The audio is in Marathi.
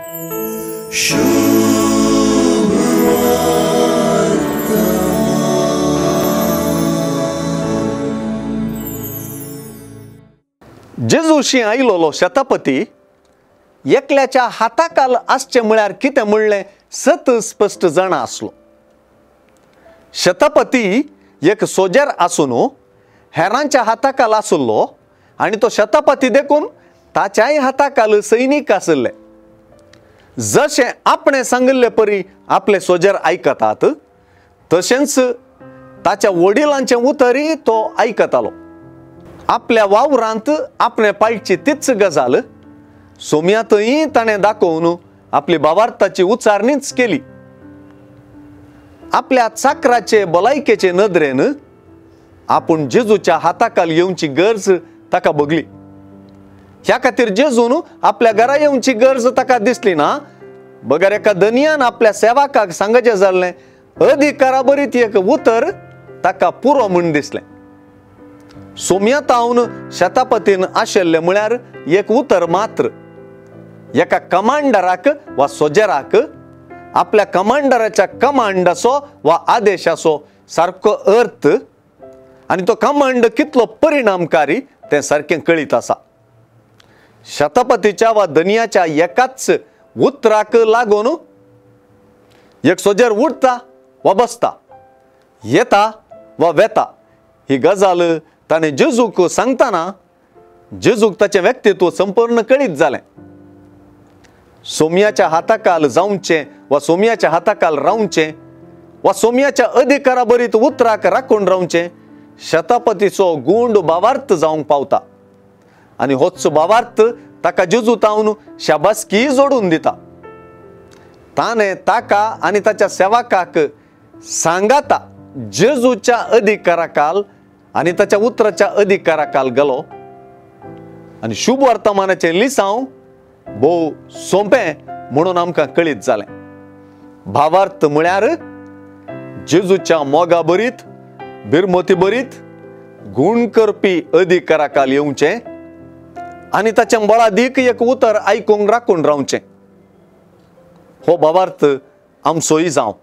जेजूशी आयलोलो शतापती एकल्याच्या हाताकाल आसचे म्हळ्यार कितें म्हणलें सत स्पष्ट जाणा आसलो. शतापती एक सोजेर आसून हेरांच्या हाताकाल आसलो आनी तो शतापती देखून ताच्याय हाताकाल सैनीक आसले. जशें आपणे सांगिल्ले परी आपले सोजेर आयकतात तशेंच ताच्या वडिलांचें उतरय तो आयकतालो. आपल्या वावरांत आपणे पायची तीच गजाल सोम्यातय ताणें दाखोवन आपली भावार्थाची उचारणीच केली. आपल्या चाकराचे भलायकेचे नदरेन आपूण जेजूच्या हाताखाल येवची गरज ताका बगली. ह्या खातीर जेजून आपल्या घरा येवची गरज ताका दिसली ना. बगर एका धनियान आपल्या सेवकाक सांगचें जाल्लें अधिकाराबरीत एक उतर ताका पुरो म्हूण दिसलें. सोम्यातावन शतापतीन आशिल्लें म्हळ्यार एक उतर मात्र. एका कमांडराक वा सोजेराक आपल्या कमांडराच्या कमांडाचो वा आदेशाचो सारको अर्थ आनी तो कमांड कितलो परिणामकारी तें सारकें कळीत आसा. शतापतीच्या वा धनियाच्या एकाच उतराक लागून एक सोजेर उठता वा बसता, येता वा वेता ही गजाल ताणें जेजूक सांगतना जेजूक ताचें व्यक्तित्व संपूर्ण कळीत जालें. सोम्याच्या हाताखाल जावचें वा सोम्याच्या हाताखाल रावचें वा सोम्याच्या अधिकाराबरीत उतराक राखून रावचें शतापतीचो गूंड भावार्थ जावंक पावता. आनी होच भावार्थ ताका जेजू तावन शाबासकी जोडून दिता. ताणें ताका आनी ताच्या सेवकाक सांगाता जेजूच्या अधिकाराखाल आनी ताच्या उतराच्या अधिकाराखाल गेलो. आनी शुभ वर्तमानाचें लिसांव भोव सोंपें म्हणून आमकां कळीत जालें. भावार्थ म्हळ्यार जेजूच्या मोगा बरीत बिरमोती बरीत गुण करपी अधिकाराखाल येवचें आनी ताच्या बळादीक एक उतर आयकूंक राखून रावचें. हो भावार्थ आमचोय जावं.